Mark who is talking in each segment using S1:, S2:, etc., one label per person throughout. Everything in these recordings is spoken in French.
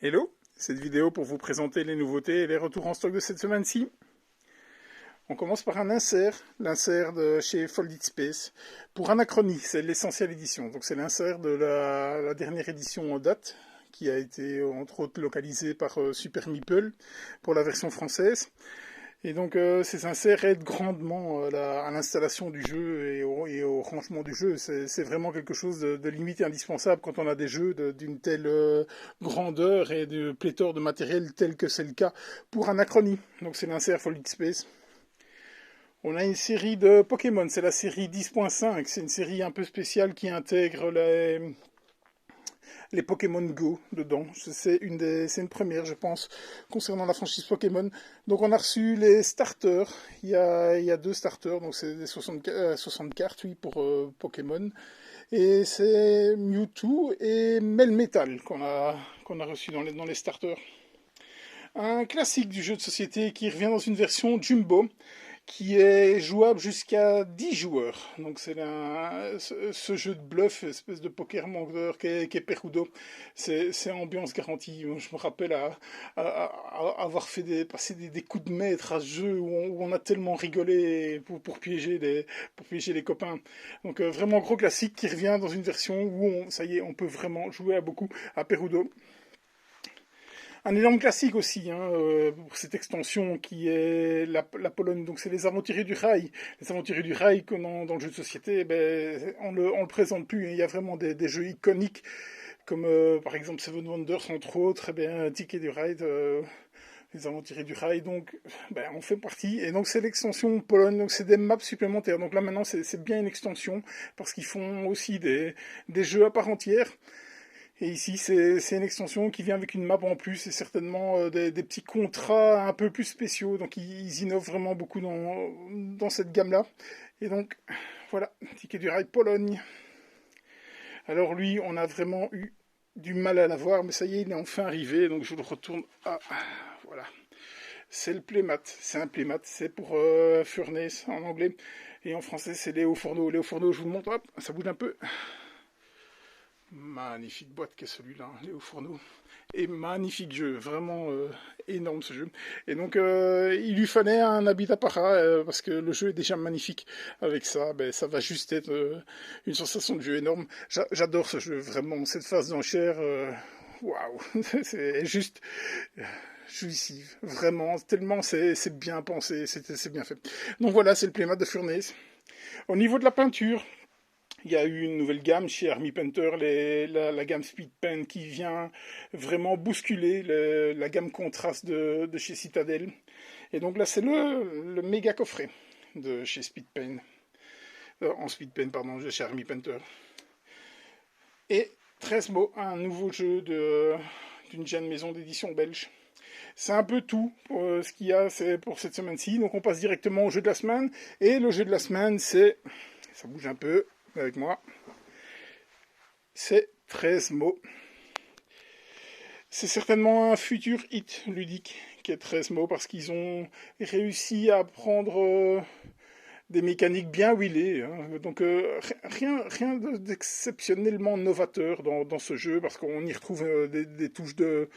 S1: Hello, cette vidéo pour vous présenter les nouveautés et les retours en stock de cette semaine-ci. On commence par un insert, l'insert de chez Folded Space. Pour Anachronie, c'est l'essentiel édition. Donc c'est l'insert de la dernière édition en date, qui a été entre autres localisé par Super Meeple pour la version française. Et donc ces inserts aident grandement à l'installation du jeu et au rangement du jeu. C'est vraiment quelque chose de limite et indispensable quand on a des jeux d'une telle grandeur et de pléthore de matériel tel que c'est le cas pour Anachronie. Donc c'est l'insert Folded Space. On a une série de Pokémon, c'est la série 10.5, c'est une série un peu spéciale qui intègre les Pokémon Go dedans. C'est une première, je pense, concernant la franchise Pokémon. Donc on a reçu les starters. Il y a deux starters, donc c'est des 60 cartes, oui, pour Pokémon. Et c'est Mewtwo et Melmetal qu'on a reçu dans les starters. Un classique du jeu de société qui revient dans une version Jumbo, qui est jouable jusqu'à 10 joueurs. Donc c'est ce jeu de bluff, espèce de poker menteur qu'est Perudo. C'est ambiance garantie. Je me rappelle avoir passer des coups de maître à ce jeu où on a tellement rigolé pour piéger les copains. Donc vraiment gros classique qui revient dans une version où ça y est, on peut vraiment jouer à beaucoup à Perudo. Un énorme classique aussi, pour cette extension qui est la Pologne. Donc c'est les Aventuriers du Rail. Les Aventuriers du Rail que dans le jeu de société, on le présente plus. Il y a vraiment des jeux iconiques comme par exemple Seven Wonders entre autres, Ticket du Rail, les Aventuriers du Rail. Donc on fait partie. Et donc c'est l'extension Pologne. Donc c'est des maps supplémentaires. Donc là maintenant c'est bien une extension parce qu'ils font aussi des jeux à part entière. Et ici, c'est une extension qui vient avec une map en plus et certainement des petits contrats un peu plus spéciaux. Donc, ils innovent vraiment beaucoup dans cette gamme-là. Et donc, voilà, Ticket du Rail Pologne. Alors lui, on a vraiment eu du mal à l'avoir, mais ça y est, il est enfin arrivé. Donc, je le retourne à... Voilà. C'est le playmat. C'est un playmat. C'est pour Furnace en anglais. Et en français, c'est Léo Fourneau. Léo Fourneau, je vous le montre. Hop, ça bouge un peu. Magnifique boîte qu'est celui-là, Léo Fourneau. Et magnifique jeu, vraiment énorme ce jeu. Et donc il lui fallait un habit d'apparat parce que le jeu est déjà magnifique. Avec ça, ça va juste être une sensation de jeu énorme. J'adore ce jeu, vraiment. Cette phase d'enchère, waouh, c'est juste jouissive. Vraiment, tellement c'est bien pensé, c'est bien fait. Donc voilà, c'est le playmat de Furnace. Au niveau de la peinture, il y a eu une nouvelle gamme chez Army Painter, la gamme Speed Pen qui vient vraiment bousculer la gamme contraste de chez Citadel. Et donc là, c'est le méga coffret de chez Speed Pen. En Speed Pen, pardon, de chez Army Painter. Et 13 mots, un nouveau jeu d'une jeune maison d'édition belge. C'est un peu tout pour ce qu'il y a pour cette semaine-ci. Donc on passe directement au jeu de la semaine. Et le jeu de la semaine, c'est... Ça bouge un peu avec moi. C'est 13 mots. C'est certainement un futur hit ludique qui est 13 mots parce qu'ils ont réussi à prendre des mécaniques bien huilées. Donc rien d'exceptionnellement novateur dans ce jeu parce qu'on y retrouve des touches de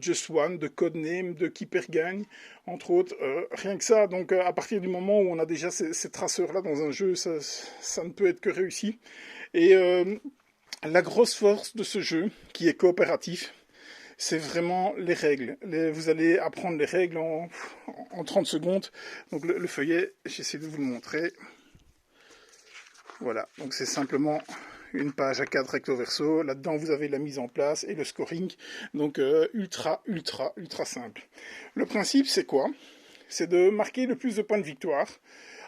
S1: Just One, de Codename, de Keeper Gang, entre autres. Rien que ça, donc à partir du moment où on a déjà ces traceurs-là dans un jeu, ça ne peut être que réussi. Et la grosse force de ce jeu, qui est coopératif, c'est vraiment les règles. Vous allez apprendre les règles en 30 secondes. Donc le feuillet, j'essaie de vous le montrer. Voilà, donc c'est simplement une page à 4 recto verso. Là-dedans, vous avez la mise en place et le scoring. Donc ultra simple. Le principe, c'est quoi? C'est de marquer le plus de points de victoire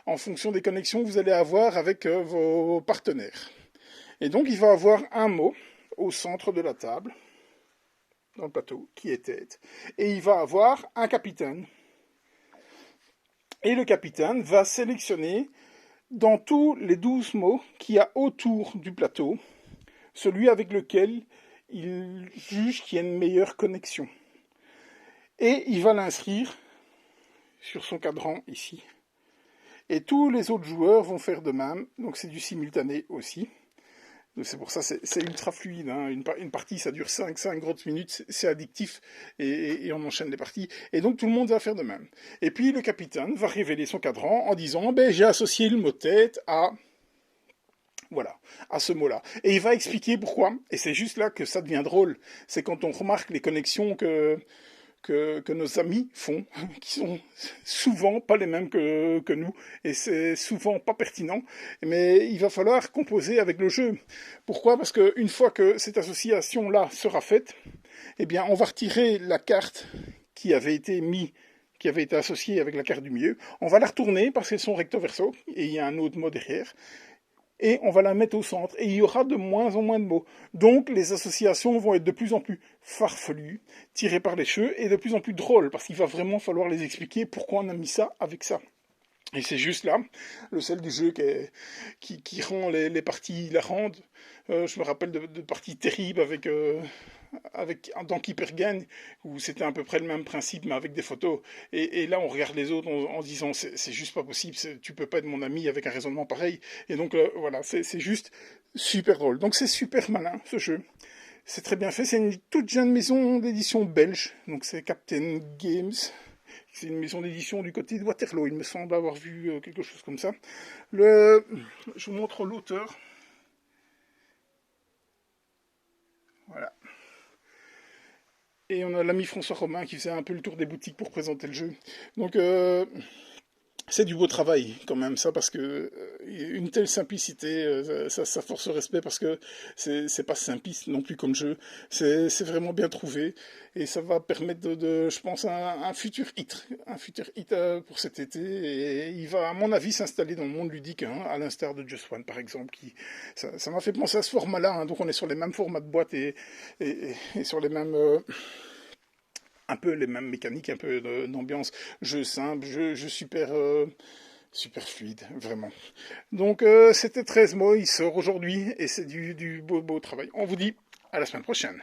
S1: en fonction des connexions que vous allez avoir avec vos partenaires. Et donc, il va avoir un mot au centre de la table, dans le plateau, qui est tête. Et il va avoir un capitaine. Et le capitaine va sélectionner dans tous les 12 mots qu'il y a autour du plateau, celui avec lequel il juge qu'il y a une meilleure connexion. Et il va l'inscrire sur son cadran ici. Et tous les autres joueurs vont faire de même, donc c'est du simultané aussi. C'est pour ça, c'est ultra fluide. Hein. Une partie, ça dure 5 grosses minutes, c'est addictif, et on enchaîne les parties. Et donc tout le monde va faire de même. Et puis le capitaine va révéler son cadran en disant, ben, j'ai associé le mot tête à... Voilà, à ce mot-là. Et il va expliquer pourquoi, et c'est juste là que ça devient drôle, c'est quand on remarque les connexions que nos amis font, qui sont souvent pas les mêmes que nous, et c'est souvent pas pertinent, mais il va falloir composer avec le jeu. Pourquoi? Parce qu'une fois que cette association-là sera faite, eh bien, on va retirer la carte qui avait été associée avec la carte du milieu, on va la retourner parce qu'elles sont recto verso, et il y a un autre mot derrière, et on va la mettre au centre, et il y aura de moins en moins de mots. Donc les associations vont être de plus en plus farfelues, tirées par les cheveux, et de plus en plus drôles, parce qu'il va vraiment falloir les expliquer pourquoi on a mis ça avec ça. Et c'est juste là, le sel du jeu qui rend les parties hilarantes. Je me rappelle de parties terribles avec dans Keeper Gagne, où c'était à peu près le même principe, mais avec des photos. Et là, on regarde les autres en disant, c'est juste pas possible, tu peux pas être mon ami avec un raisonnement pareil. Et donc, voilà, c'est juste super drôle. Donc, c'est super malin, ce jeu. C'est très bien fait. C'est une toute jeune maison d'édition belge. Donc, c'est Captain Games. C'est une maison d'édition du côté de Waterloo. Il me semble avoir vu quelque chose comme ça. Je vous montre l'auteur. Voilà. Et on a l'ami François Romain qui faisait un peu le tour des boutiques pour présenter le jeu. Donc, c'est du beau travail quand même, ça, parce que une telle simplicité, ça force le respect, parce que c'est pas simpliste non plus comme jeu. C'est vraiment bien trouvé, et ça va permettre je pense, un futur hit pour cet été, et il va, à mon avis, s'installer dans le monde ludique, hein, à l'instar de Just One par exemple. Ça m'a fait penser à ce format-là, hein, donc on est sur les mêmes formats de boîte, et sur les mêmes... un peu les mêmes mécaniques, un peu d'ambiance, jeu simple, jeu super, super fluide, vraiment. Donc c'était 13 mots, il sort aujourd'hui, et c'est du beau travail. On vous dit à la semaine prochaine.